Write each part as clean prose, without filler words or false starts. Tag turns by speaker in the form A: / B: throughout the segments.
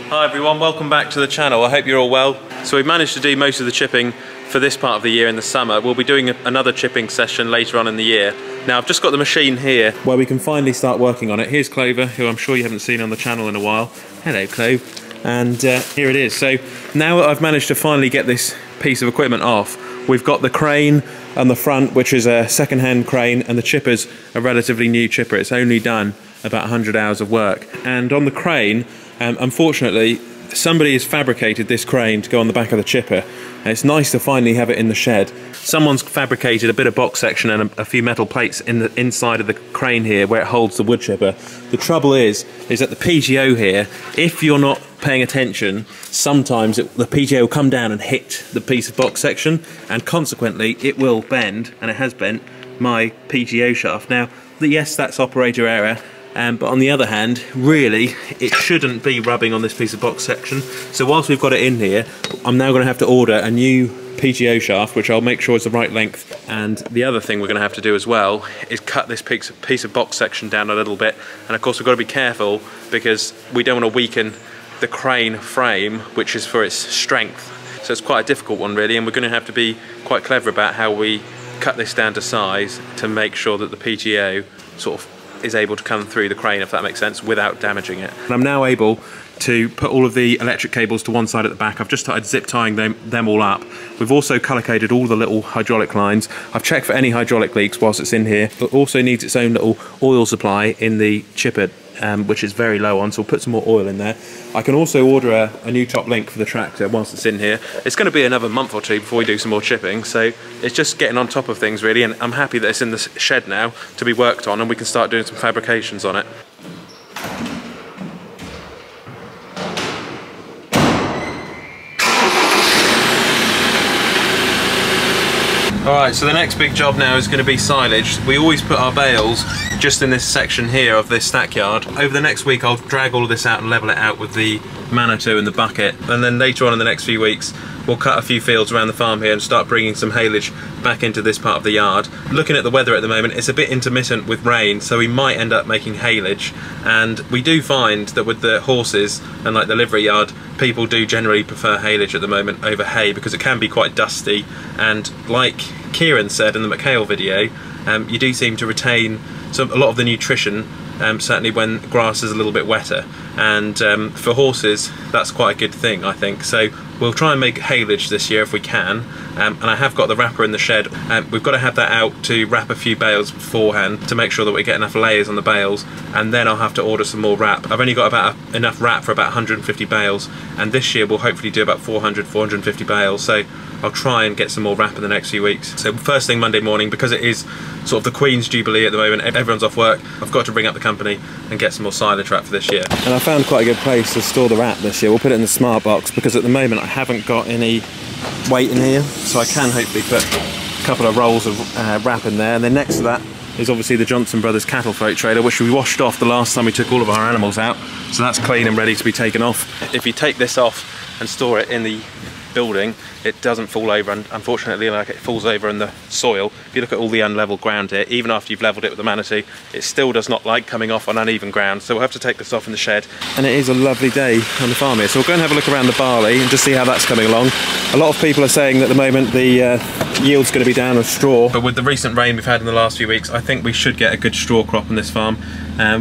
A: Hi everyone, welcome back to the channel. I hope you're all well. So we've managed to do most of the chipping for this part of the year in the summer. We'll be doing another chipping session later on in the year. Now I've just got the machine here where we can finally start working on it. Here's Clover, who I'm sure you haven't seen on the channel in a while. Hello Clove. And here it is. So now I've managed to finally get this piece of equipment off. We've got the crane on the front, which is a second-hand crane, and the chipper's a relatively new chipper. It's only done about 100 hours of work. And on the crane, unfortunately, somebody has fabricated this crane to go on the back of the chipper. And it's nice to finally have it in the shed. Someone's fabricated a bit of box section and a few metal plates in the inside of the crane here where it holds the wood chipper. The trouble is that the PGO here, if you're not paying attention, sometimes the PGO will come down and hit the piece of box section, and consequently it will bend, and it has bent my PGO shaft. Now, yes, that's operator error. But on the other hand, really, it shouldn't be rubbing on this piece of box section. So whilst we've got it in here, I'm now going to have to order a new PGO shaft, which I'll make sure is the right length. And the other thing we're going to have to do as well is cut this piece of box section down a little bit. And of course we've got to be careful because we don't want to weaken the crane frame, which is for its strength. So it's quite a difficult one really, and we're going to have to be quite clever about how we cut this down to size to make sure that the PGO sort of is able to come through the crane, if that makes sense, without damaging it. And I'm now able to put all of the electric cables to one side at the back. I've just started zip tying them all up. We've also color coded all the little hydraulic lines. I've checked for any hydraulic leaks whilst it's in here. It also needs its own little oil supply in the chipper, which is very low on, so we'll put some more oil in there. I can also order a new top link for the tractor whilst it's in here. It's going to be another month or two before we do some more chipping, so it's just getting on top of things really, and I'm happy that it's in the shed now to be worked on and we can start doing some fabrications on it. Alright, so the next big job now is going to be silage. We always put our bales just in this section here of this stack yard. Over the next week I'll drag all of this out and level it out with the Manitou and the bucket, and then later on in the next few weeks we'll cut a few fields around the farm here and start bringing some haylage back into this part of the yard. Looking at the weather at the moment, it's a bit intermittent with rain, so we might end up making haylage, and we do find that with the horses and like the livery yard, people do generally prefer haylage at the moment over hay because it can be quite dusty, and like Kieran said in the McHale video, you do seem to retain a lot of the nutrition, certainly when grass is a little bit wetter, and for horses that's quite a good thing, I think. So we'll try and make haylage this year if we can, and I have got the wrapper in the shed. We've got to have that out to wrap a few bales beforehand to make sure that we get enough layers on the bales, and then I'll have to order some more wrap. I've only got enough wrap for about 150 bales, and this year we'll hopefully do about 450 bales, so I'll try and get some more wrap in the next few weeks. So first thing Monday morning, because it is sort of the Queen's Jubilee at the moment, everyone's off work, I've got to ring up the company and get some more silage wrap for this year. And I found quite a good place to store the wrap this year. We'll put it in the smart box because at the moment I haven't got any weight in here, so I can hopefully put a couple of rolls of wrap in there. And then next to that is obviously the Johnson Brothers cattle freight trailer, which we washed off the last time we took all of our animals out, so that's clean and ready to be taken off. If you take this off and store it in the building, it doesn't fall over, and unfortunately like it falls over in the soil. If you look at all the unlevel ground here, even after you've leveled it with the Manitou, it still does not like coming off on uneven ground, so we'll have to take this off in the shed. And it is a lovely day on the farm here, so we'll go and have a look around the barley and just see how that's coming along. A lot of people are saying that at the moment the yield's going to be down with straw, but with the recent rain we've had in the last few weeks, I think we should get a good straw crop on this farm.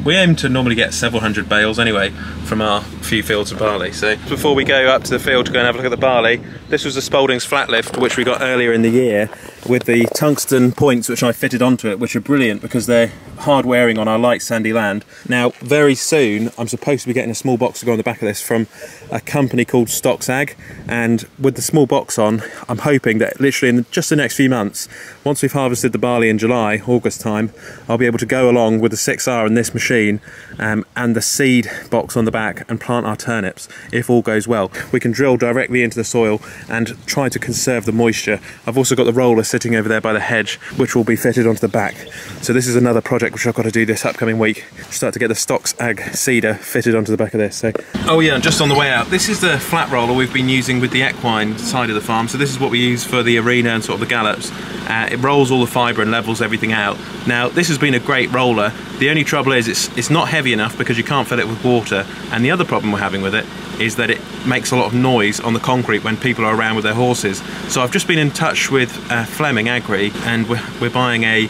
A: We aim to normally get several hundred bales anyway from our few fields of barley. So before we go up to the field to go and have a look at the barley, this was the Spalding's flat lift which we got earlier in the year with the tungsten points which I fitted onto it, which are brilliant because they're hard wearing on our light sandy land. Now very soon I'm supposed to be getting a small box to go on the back of this from a company called Stocks Ag, and with the small box on, I'm hoping that literally in just the next few months, once we've harvested the barley in July, August time, I'll be able to go along with the 6R and this machine and the seed box on the back and plant our turnips. If all goes well, we can drill directly into the soil and try to conserve the moisture. I've also got the roller sitting over there by the hedge, which will be fitted onto the back. So this is another project which I've got to do this upcoming week. Start to get the Stocks Ag seeder fitted onto the back of this. So, oh yeah, and just on the way out, this is the flat roller we've been using with the equine side of the farm. So this is what we use for the arena and sort of the gallops. It rolls all the fibre and levels everything out. Now this has been a great roller, The only trouble is it's not heavy enough because you can't fill it with water, and the other problem we're having with it is that it makes a lot of noise on the concrete when people are around with their horses. So I've just been in touch with Fleming Agri, and we're buying a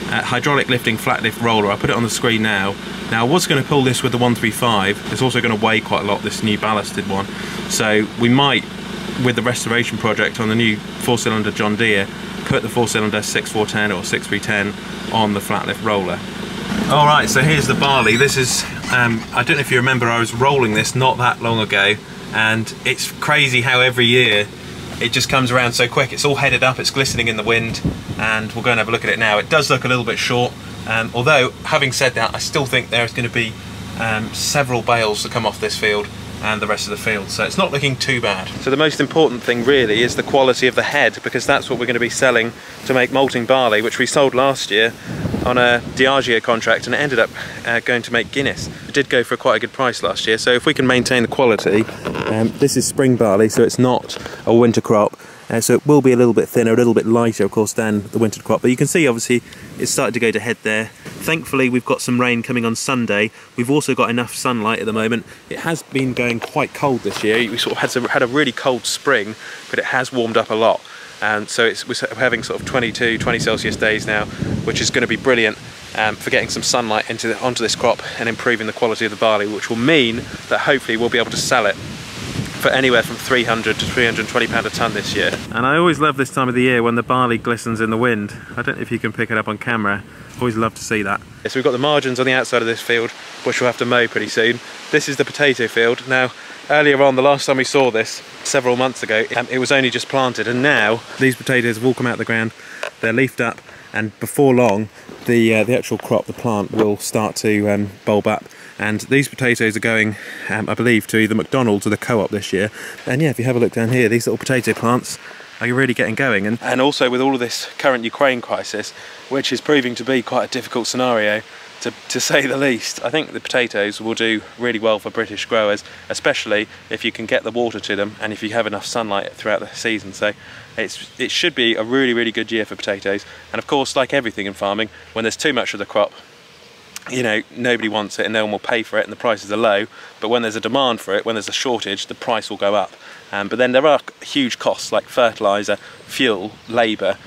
A: hydraulic lifting flat lift roller. I'll put it on the screen now. Now I was going to pull this with the 135. It's also going to weigh quite a lot, this new ballasted one. So we might, with the restoration project on the new 4-cylinder John Deere, put the 4-cylinder 6410 or 6310 on the flat lift roller. Alright, so here's the barley. This is, I don't know if you remember, I was rolling this not that long ago, and it's crazy how every year it just comes around so quick. It's all headed up, it's glistening in the wind, and we'll go and have a look at it now. It does look a little bit short, although having said that, I still think there's going to be several bales to come off this field and the rest of the field, so it's not looking too bad. So the most important thing really is the quality of the head, because that's what we're going to be selling to make malting barley, which we sold last year on a Diageo contract, and it ended up going to make Guinness. It did go for quite a good price last year, so if we can maintain the quality, this is spring barley, so it's not a winter crop, so it will be a little bit thinner, a little bit lighter of course than the winter crop, but you can see obviously it's started to go to head there. Thankfully we've got some rain coming on Sunday. We've also got enough sunlight at the moment. It has been going quite cold this year. We sort of had a really cold spring, but it has warmed up a lot. And so we're having sort of 20 Celsius days now, which is going to be brilliant for getting some sunlight onto this crop and improving the quality of the barley, which will mean that hopefully we'll be able to sell it for anywhere from 300 to 320 pound a tonne this year. And I always love this time of the year when the barley glistens in the wind. I don't know if you can pick it up on camera. Always love to see that. So we've got the margins on the outside of this field, which we'll have to mow pretty soon. This is the potato field. Now, earlier on, the last time we saw this, several months ago, it was only just planted, and now these potatoes have all come out of the ground. They're leafed up, and before long, the actual crop, the plant, will start to bulb up. And these potatoes are going, I believe, to either McDonald's or the Co-op this year. And yeah, if you have a look down here, these little potato plants are really getting going. And also with all of this current Ukraine crisis, which is proving to be quite a difficult scenario, to say the least, I think the potatoes will do really well for British growers, especially if you can get the water to them and if you have enough sunlight throughout the season. So it should be a really good year for potatoes. And of course, like everything in farming, when there's too much of the crop, you know, nobody wants it and no one will pay for it and the prices are low. But when there's a demand for it, when there's a shortage, the price will go up. But then there are huge costs like fertiliser, fuel, labour,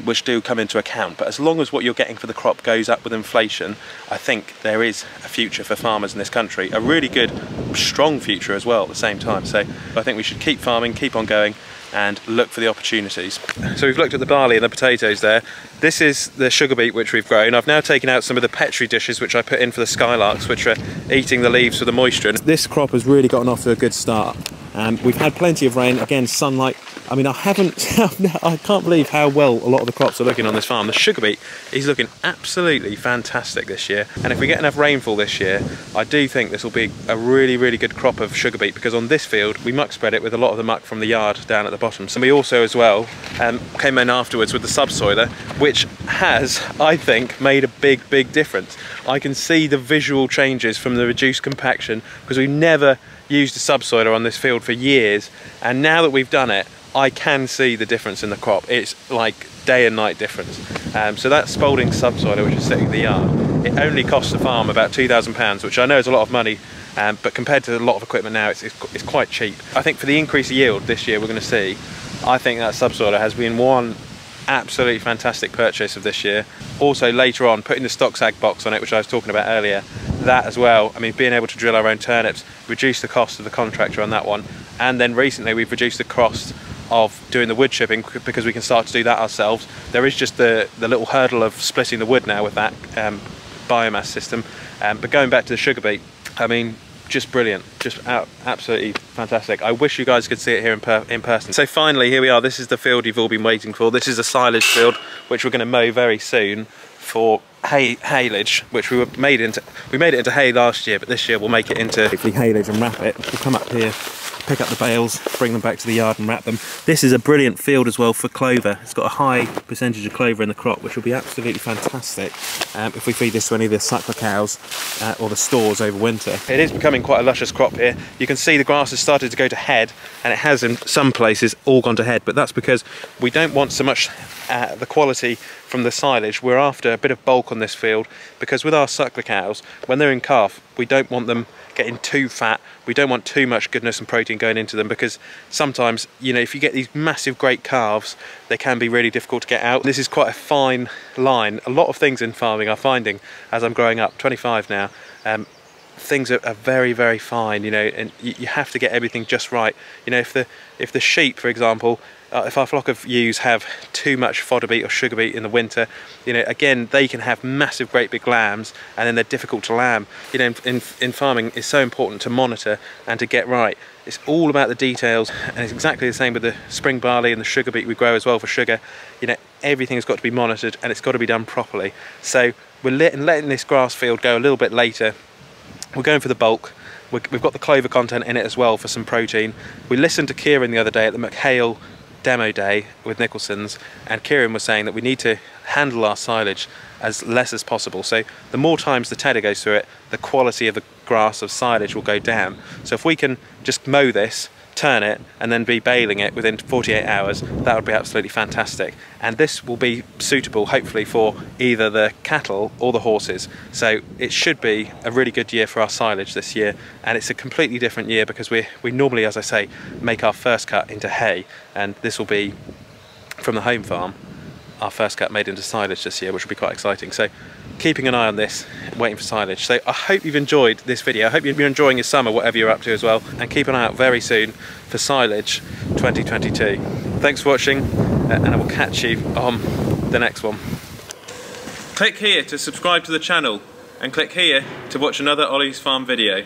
A: which do come into account. But as long as what you're getting for the crop goes up with inflation, I think there is a future for farmers in this country. A really good, strong future as well at the same time. So I think we should keep farming, keep on going, and look for the opportunities. So we've looked at the barley and the potatoes there. This is the sugar beet which we've grown. I've now taken out some of the petri dishes which I put in for the skylarks, which are eating the leaves for the moisture. This crop has really gotten off to a good start. We've had plenty of rain, again sunlight. I mean, I can't believe how well a lot of the crops are looking on this farm. The sugar beet is looking absolutely fantastic this year, and if we get enough rainfall this year, I do think this will be a really good crop of sugar beet, because on this field we muck spread it with a lot of the muck from the yard down at the bottom. So we also as well came in afterwards with the subsoiler, which has, I think, made a big difference. I can see the visual changes from the reduced compaction, because we've never used a subsoiler on this field for years, and now that we've done it, I can see the difference in the crop. It's like day and night difference. So that Spalding subsoiler, which is sitting in the yard, it only costs the farm about £2,000, which I know is a lot of money, but compared to a lot of equipment now, it's quite cheap. I think for the increased yield this year we're going to see, I think that subsoiler has been one absolutely fantastic purchase of this year. Also later on, putting the stock sag box on it, which I was talking about earlier, that as well, I mean, being able to drill our own turnips, reduce the cost of the contractor on that one, and then recently we've reduced the cost of doing the wood chipping because we can start to do that ourselves. There is just the little hurdle of splitting the wood now with that biomass system, but going back to the sugar beet, I mean, just brilliant, just absolutely fantastic. I wish you guys could see it here in person. So finally, here we are. This is the field you've all been waiting for. This is a silage field, which we're going to mow very soon for haylage, which we made it into hay last year, but this year we'll make it into hopefully haylage and wrap it. We'll come up here pick up the bales, bring them back to the yard and wrap them. This is a brilliant field as well for clover. It's got a high percentage of clover in the crop, which will be absolutely fantastic if we feed this to any of the suckler cows or the stores over winter. It is becoming quite a luscious crop here. You can see the grass has started to go to head, and it has in some places all gone to head, but that's because we don't want so much the quality from the silage. We're after a bit of bulk on this field, because with our suckler cows, when they're in calf, we don't want them getting too fat. We don't want too much goodness and protein going into them, because sometimes, you know, if you get these massive great calves, they can be really difficult to get out. This is quite a fine line. A lot of things in farming I'm finding as I'm growing up, 25 now, things are very, very fine, you know, and you have to get everything just right. You know, if the sheep, for example, if our flock of ewes have too much fodder beet or sugar beet in the winter, you know, again, they can have massive, great big lambs, and then they're difficult to lamb. You know, in farming, it's so important to monitor and to get right. It's all about the details, and it's exactly the same with the spring barley and the sugar beet we grow as well for sugar. You know, everything has got to be monitored, and it's got to be done properly. So we're letting this grass field go a little bit later. We're going for the bulk. We've got the clover content in it as well for some protein. We listened to Kieran the other day at the McHale demo day with Nicholson's, and Kieran was saying that we need to handle our silage as less as possible. So the more times the tedder goes through it, the quality of the grass of silage will go down. So if we can just mow this, turn it, and then be baling it within 48 hours, that would be absolutely fantastic. And this will be suitable, hopefully, for either the cattle or the horses. So it should be a really good year for our silage this year, and it's a completely different year because we normally, as I say, make our first cut into hay, and this will be, from the home farm, our first cut made into silage this year, which will be quite exciting. So keeping an eye on this, waiting for silage. So I hope you've enjoyed this video. I hope you've been enjoying your summer, whatever you're up to as well, and keep an eye out very soon for silage 2022. Thanks for watching, and I will catch you on the next one. Click here to subscribe to the channel, and click here to watch another Olly's Farm video.